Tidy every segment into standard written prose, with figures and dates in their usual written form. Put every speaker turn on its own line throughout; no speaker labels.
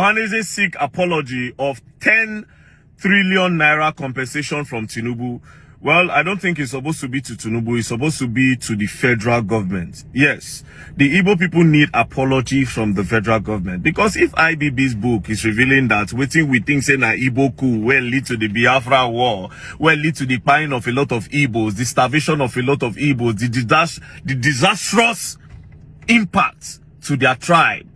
Ohanaeze seek apology of 10 trillion naira compensation from Tinubu. Well, I don't think it's supposed to be to Tinubu. It's supposed to be to the federal government. Yes, the Igbo people need apology from the federal government. Because if IBB'S book is revealing that waiting we think say na Igbo coup will lead to the Biafra war, will lead to the dying of a lot of Igbos, the starvation of a lot of Igbos, the disastrous impact to their tribe.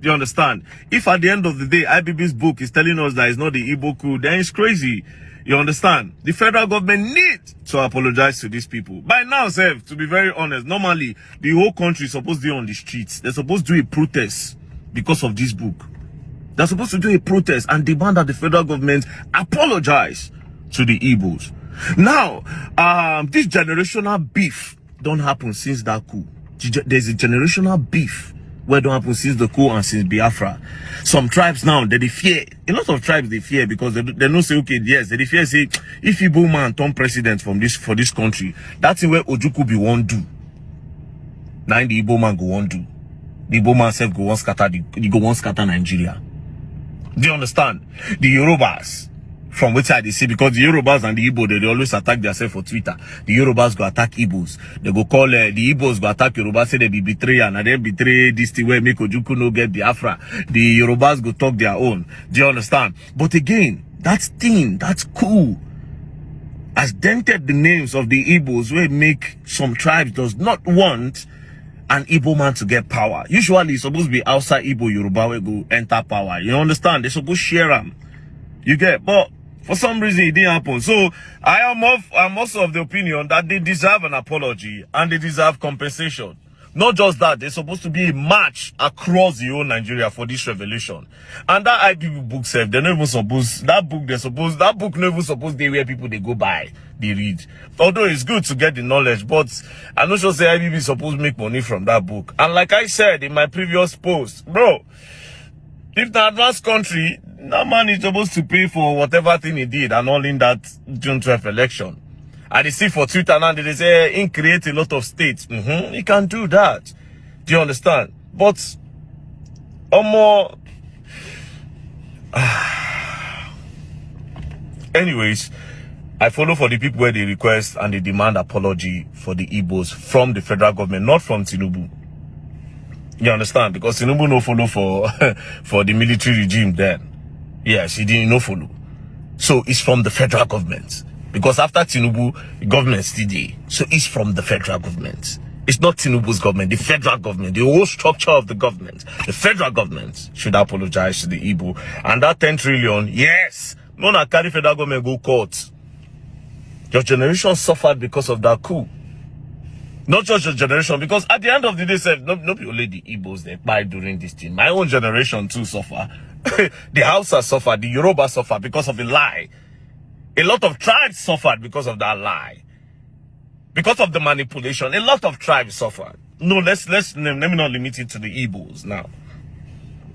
Do you understand? If at the end of the day, IBB'S book is telling us that it's not the Igbo coup, then it's crazy. You understand? The federal government needs to apologize to these people. By now, Seth, to be very honest, normally, the whole country is supposed to be on the streets. They're supposed to do a protest because of this book. They're supposed to do a protest and demand that the federal government apologize to the Igbos. Now, this generational beef don't happen since that coup. There's a generational beef where don't happen since the coup and since Biafra. Some tribes now, they fear. A lot of tribes, they fear because they don't say, okay, yes, they fear say, if Igbo man turn president for this country, that's where Ojuku be one do. Now the Igbo man go one do. The Igbo man self go one scatter Nigeria. Do you understand? The Yorubas, from which side they say, because the Yorubas and the Igbo, they always attack themselves for Twitter. The Yorubas go attack Igbos. They go call, the Igbos go attack Yorubas, say they be betrayer, and they betray this thing where make Ojuku no get Biafra. The Yorubas go talk their own. Do you understand? But again, that thing, that's cool, has dented the names of the Igbos where make some tribes does not want an Igbo man to get power. Usually it's supposed to be outside Igbo Yoruba where go enter power. You understand? They're supposed to share them. You get, but for some reason it didn't happen. So I'm also of the opinion that they deserve an apology and they deserve compensation. Not just that, there's supposed to be a march across the whole Nigeria for this revolution. And that IBB book said they're not even supposed, that book not even supposed to be where people they go by, they read. Although it's good to get the knowledge, but I'm not sure say IBB is supposed to make money from that book. And like I said in my previous post, bro, if the advanced country, no man is supposed to pay for whatever thing he did and all in that June 12th election. And they see for Twitter now, they say, he create a lot of states. He can do that. Do you understand? But, more. Anyways, I follow for the people where they request and they demand apology for the Igbos from the federal government, not from Tinubu. You understand? Because Tinubu no follow for the military regime then. Yes, he didn't no follow. So it's from the federal government. Because after Tinubu, the government still there. So it's from the federal government. It's not Tinubu's government, the federal government, the whole structure of the government. The federal government should apologize to the Igbo. And that 10 trillion, yes, no na carry federal government go court. Your generation suffered because of that coup. Not just your generation, because at the end of the day, not only the Igbos they buy during this thing. My own generation too suffer. The Hausa suffered, the Yoruba suffered because of a lie. A lot of tribes suffered because of that lie. Because of the manipulation, a lot of tribes suffered. No, let me not limit it to the Igbos now.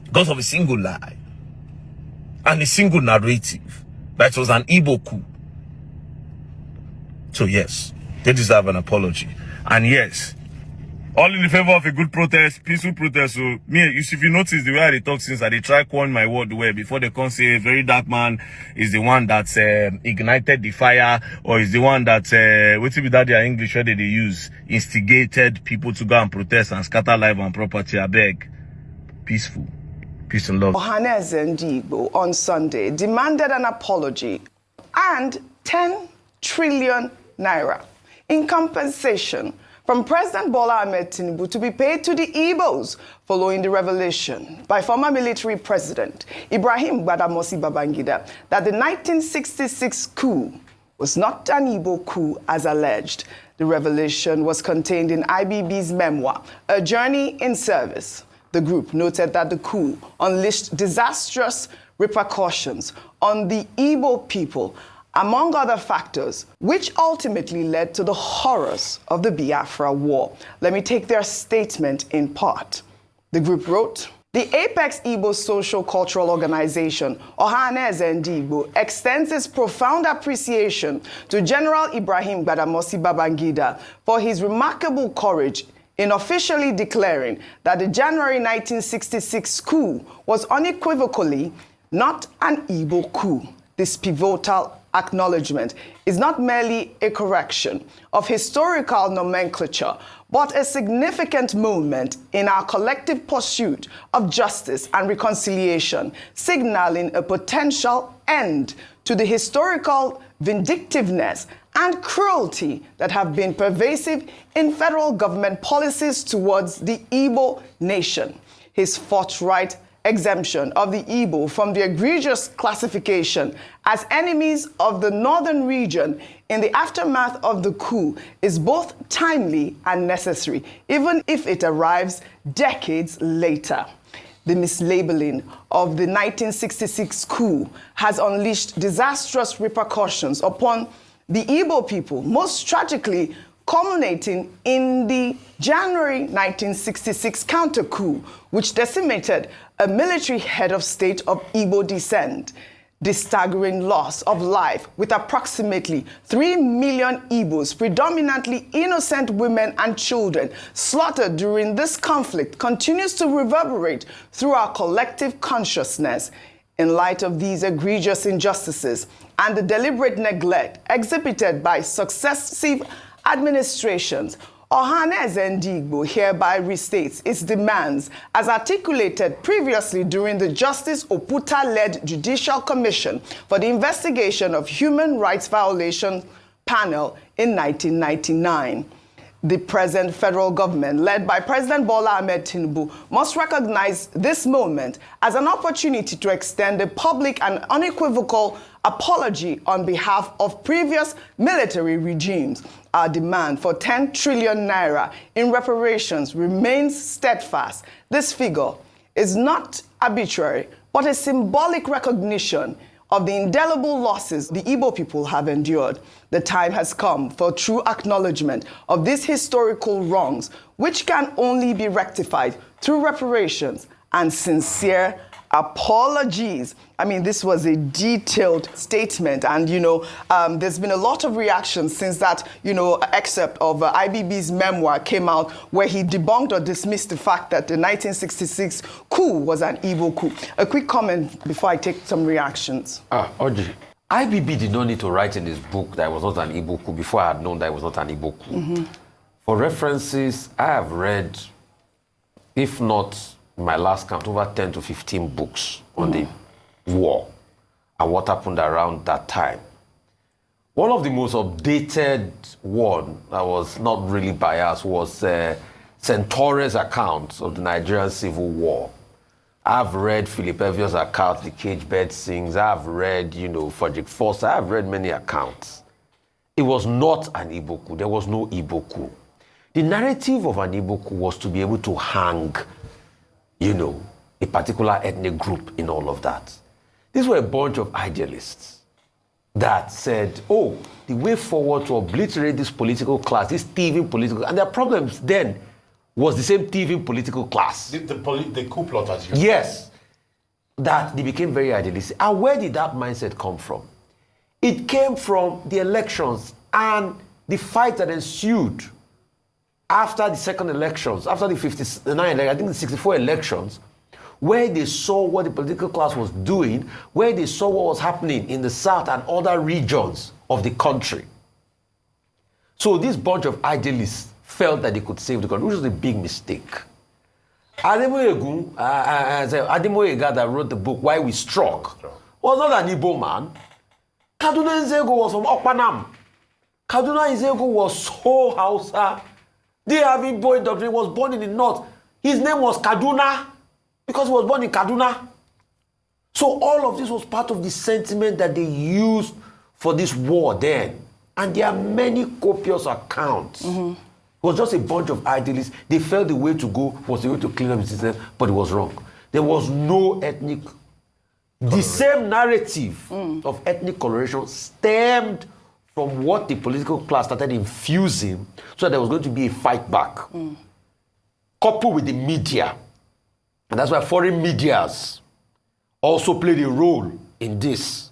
Because of a single lie. And a single narrative. That was an Igbo coup. So yes, they deserve an apology. And yes, all in the favor of a good protest, peaceful protest. So, if you notice the way I talk since I try coin my word the way before they can say Verydarkman is the one that ignited the fire, or is the one that, what be that their English word they use, instigated people to go and protest and scatter life and property. I beg. Peaceful. Peace and love.
Ohanaeze Ndigbo on Sunday demanded an apology and 10 trillion naira in compensation from President Bola Ahmed Tinubu to be paid to the Igbos following the revelation by former military president Ibrahim Badamasi Babangida that the 1966 coup was not an Igbo coup as alleged. The revelation was contained in IBB'S memoir, A Journey in Service. The group noted that the coup unleashed disastrous repercussions on the Igbo people, among other factors, which ultimately led to the horrors of the Biafra War. Let me take their statement in part. The group wrote, the Apex Igbo Social Cultural Organization, Ohanaeze Ndigbo, extends its profound appreciation to General Ibrahim Badamasi Babangida for his remarkable courage in officially declaring that the January 1966 coup was unequivocally not an Igbo coup. This pivotal acknowledgement is not merely a correction of historical nomenclature, but a significant moment in our collective pursuit of justice and reconciliation, signaling a potential end to the historical vindictiveness and cruelty that have been pervasive in federal government policies towards the Igbo nation. His forthright exemption of the Igbo from the egregious classification as enemies of the northern region in the aftermath of the coup is both timely and necessary, even if it arrives decades later. The mislabeling of the 1966 coup has unleashed disastrous repercussions upon the Igbo people, most tragically culminating in the January 1966 counter-coup, which decimated a military head of state of Igbo descent. The staggering loss of life, with approximately 3 million Igbos, predominantly innocent women and children, slaughtered during this conflict, continues to reverberate through our collective consciousness. In light of these egregious injustices and the deliberate neglect exhibited by successive administrations, Ohaneze Ndigbo hereby restates its demands as articulated previously during the Justice Oputa-led Judicial Commission for the Investigation of Human Rights Violation panel in 1999. The present federal government, led by President Bola Ahmed Tinubu, must recognize this moment as an opportunity to extend a public and unequivocal apology on behalf of previous military regimes. Our demand for 10 trillion naira in reparations remains steadfast. This figure is not arbitrary, but a symbolic recognition of the indelible losses the Igbo people have endured. The time has come for true acknowledgement of these historical wrongs, which can only be rectified through reparations and sincere apologies. I mean, this was a detailed statement, and there's been a lot of reactions since that excerpt of IBB'S memoir came out, where he debunked or dismissed the fact that the 1966 coup was an Igbo coup. A quick comment before I take some reactions.
Oji, IBB did not need to write in his book that it was not an Igbo coup before I had known that it was not an Igbo coup. For references, I have read, if not my last count, over 10 to 15 books on the war and what happened around that time. One of the most updated one that was not really biased was Centaure's account of the Nigerian Civil War. I've read Philip Evio's account, The Cage Bird Sings. I've read, Frederick Foster. I've read many accounts. It was not an Igbo coup. There was no Igbo coup. The narrative of an Igbo coup was to be able to hang a particular ethnic group in all of that. These were a bunch of idealists that said, oh, the way forward to obliterate this political class, this thieving political, and their problems then was the same thieving political class.
The coup plotters.
Yes. That they became very idealistic. And where did that mindset come from? It came from the elections and the fight that ensued after the second elections, after the 59, I think the 64 elections, where they saw what the political class was doing, where they saw what was happening in the south and other regions of the country. So this bunch of idealists felt that they could save the country, which was a big mistake. Ademoye that wrote the book, Why We Struck, was not an Igbo man. Kaduna Nzego was from Okpanam. Kaduna Nzego was so Hausa. They have Igbo doctrine, was born in the north. His name was Kaduna because he was born in Kaduna. So all of this was part of the sentiment that they used for this war then. And there are many copious accounts. It was just a bunch of idealists. They felt the way to go was the way to clean up the system, but it was wrong. There was no ethnic. The same narrative of ethnic coloration stemmed from what the political class started infusing, so that there was going to be a fight back. Coupled with the media. And that's why foreign medias also played a role in this.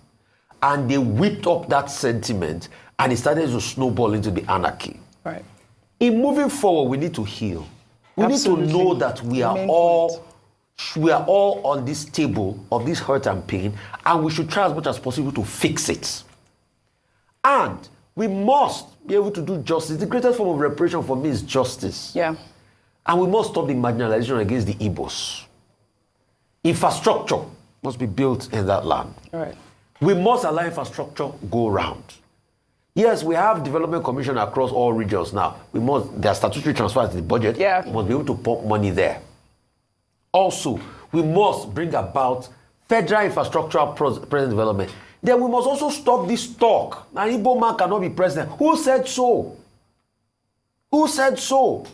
And they whipped up that sentiment, and it started to snowball into the anarchy.
Right.
In moving forward, we need to heal. We
Absolutely.
need to know that we are all on this table of this hurt and pain, and we should try as much as possible to fix it. And we must be able to do justice. The greatest form of reparation for me is justice.
Yeah.
And we must stop the marginalization against the IBB'S. Infrastructure must be built in that land.
All right.
We must allow infrastructure go round. Yes, we have development commission across all regions now. There are statutory transfers to the budget.
Yeah.
We must be able to pump money there. Also, we must bring about federal infrastructural present development. Then we must also stop this talk. An Igbo man cannot be president. Who said so? Who said so?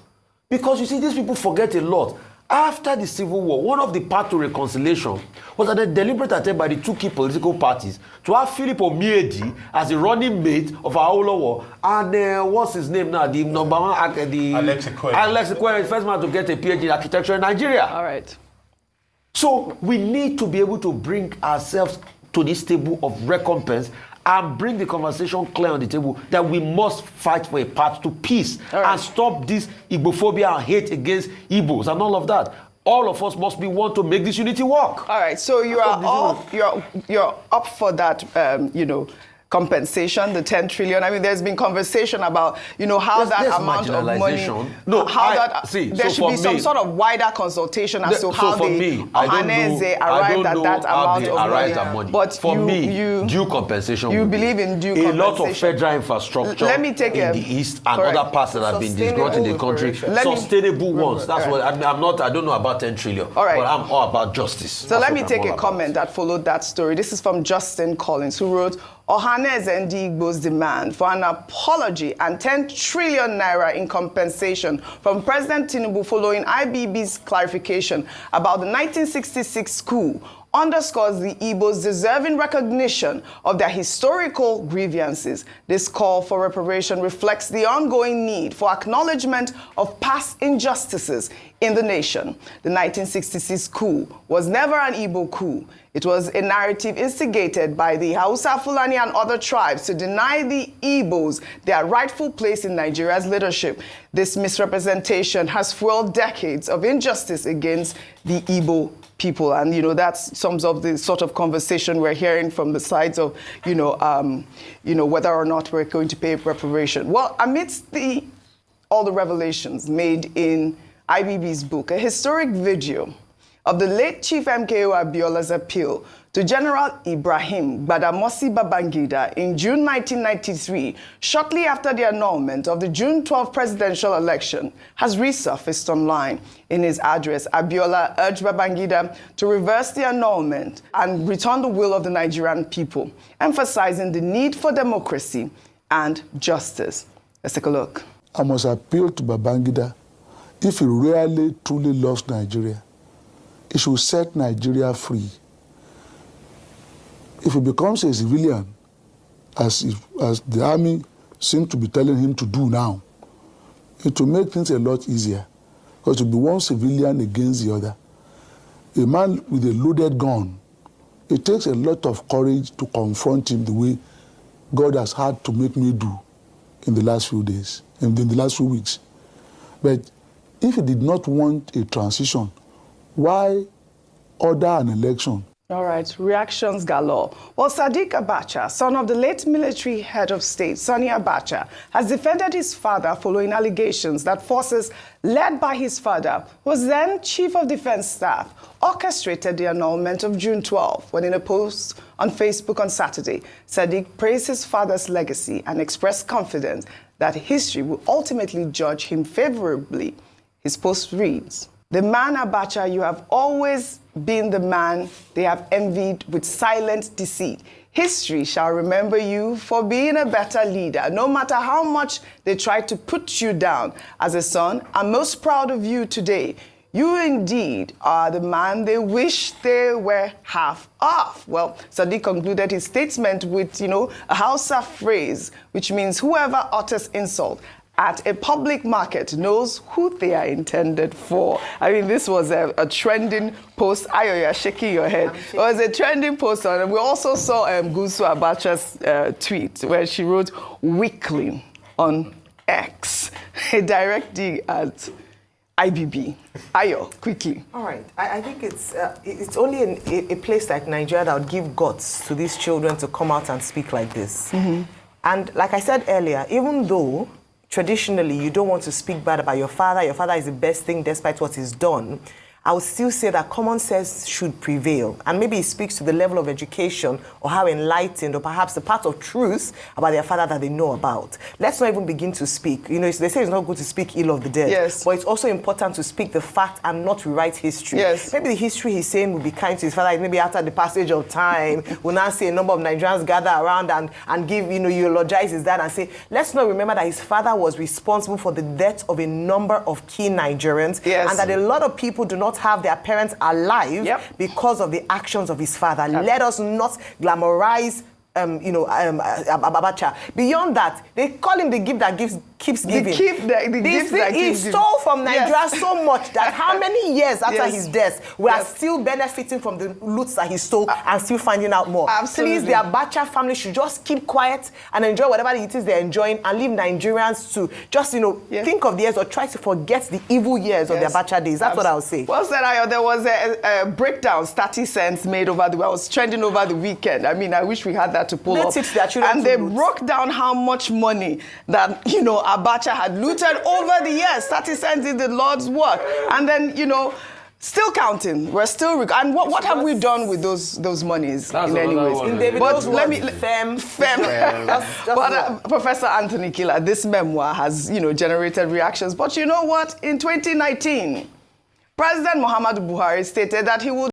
Because you see, these people forget a lot. After the Civil War, one of the paths to reconciliation was a deliberate attempt by the two key political parties to have Philip Omiedi as the running mate of Awolowo and what's his name now? The number one,
Alex Ekweme.
Alex Ekweme, the first man to get a PhD in architecture in Nigeria.
All right.
So we need to be able to bring ourselves to this table of recompense and bring the conversation clear on the table that we must fight for a path to peace and stop this Igbophobia and hate against Igbos and all of that. All of us must be one to make this unity work.
All right. So you're up for that, compensation, the 10 trillion. I mean, there's been conversation about, how
There's
that amount of money.
No,
there should be some sort of wider consultation as to how Ohaneze arrived at that amount of money.
But for me, due compensation.
You believe in due compensation.
A lot of federal infrastructure in the east and other parts that have been disgruntled in the country, sustainable ones. That's what I don't know about 10 trillion.
All right.
But I'm all about justice.
So let me take a comment that followed that story. This is from Justin Collins, who wrote, Ohaneze and Igbo's demand for an apology and 10 trillion naira in compensation from President Tinubu following IBB'S clarification about the 1966 coup underscores the Igbos deserving recognition of their historical grievances. This call for reparation reflects the ongoing need for acknowledgement of past injustices in the nation. The 1966 coup was never an Igbo coup. It was a narrative instigated by the Hausa, Fulani, and other tribes to deny the Igbos their rightful place in Nigeria's leadership. This misrepresentation has fueled decades of injustice against the Igbo people. And, that sums up the sort of conversation we're hearing from the sides of, whether or not we're going to pay reparation. Well, amidst all the revelations made in IBB'S book, a historic video of the late Chief MKO Abiola's appeal to General Ibrahim Badamasi Babangida in June 1993, shortly after the annulment of the June 12 presidential election, has resurfaced online. In his address, Abiola urged Babangida to reverse the annulment and return the will of the Nigerian people, emphasizing the need for democracy and justice. Let's take a look.
I must appeal to Babangida, if he really truly loves Nigeria, he should set Nigeria free. If he becomes a civilian, as the army seems to be telling him to do now, it will make things a lot easier. Because it will be one civilian against the other. A man with a loaded gun, it takes a lot of courage to confront him the way God has had to make me do in the last few days, in the last few weeks. But if he did not want a transition, why order an election?
All right, reactions galore. Well, Sadiq Abacha, son of the late military head of state, Sani Abacha, has defended his father following allegations that forces led by his father, who was then Chief of Defense Staff, orchestrated the annulment of June 12, when in a post on Facebook on Saturday, Sadiq praised his father's legacy and expressed confidence that history will ultimately judge him favorably. His post reads, "The man Abacha, you have always been the man they have envied with silent deceit. History shall remember you for being a better leader. No matter how much they try to put you down. As a son, I'm most proud of you today. You indeed are the man they wish they were half of." Well, Sadiq concluded his statement with, a Hausa phrase, which means whoever utters insult at a public market knows who they are intended for. I mean, this was a trending post. Ayo, you're shaking your head. It was a trending post. And we also saw Gusu Abacha's tweet where she wrote "weakling" on X, a direct dig at IBB. Ayo, quickly.
All right. I think it's only in a place like Nigeria that would give guts to these children to come out and speak like this. And like I said earlier, even though traditionally you don't want to speak bad about your father is the best thing despite what he's done, I would still say that common sense should prevail. And maybe it speaks to the level of education or how enlightened or perhaps the part of truth about their father that they know about. Let's not even begin to speak. You know, they say it's not good to speak ill of the dead.
Yes.
But it's also important to speak the fact and not rewrite history.
Yes.
Maybe the history he's saying will be kind to his father. Maybe after the passage of time, we'll now see a number of Nigerians gather around and give, eulogize his dad and say, let's not remember that his father was responsible for the death of a number of key Nigerians.
Yes.
And that a lot of people do not have their parents alive because of the actions of his father. Let us not glamorize Abacha. Beyond that, they call him the gift that keeps giving.
The gift that
he
keeps
stole from Nigeria
Yes.
so much that how many years after
Yes.
his death we are
Yes.
still benefiting from the loots that he stole and still finding out more.
Absolutely.
Please, the Abacha family should just keep quiet and enjoy whatever it is they're enjoying and leave Nigerians to just,
Yes.
think of the years or try to forget the evil years of the Abacha days. That's what I would say.
Well said, Ayo. There was a breakdown, 30 cents made over the, I was trending over the weekend. I mean, I wish we had that to pull
They
up.
teach their children
And
to
they
loot.
broke down how much money that, Abacha had looted over the years. 30 cents did the Lord's work. And then, still counting. We're still... and what have we done with those monies
That's
in any
another
ways?
one.
In David
But
O's
let
words,
me...
fem. Just
But Professor Anthony Killer, this memoir has, generated reactions. But you know what? In 2019, President Muhammadu Buhari stated that he would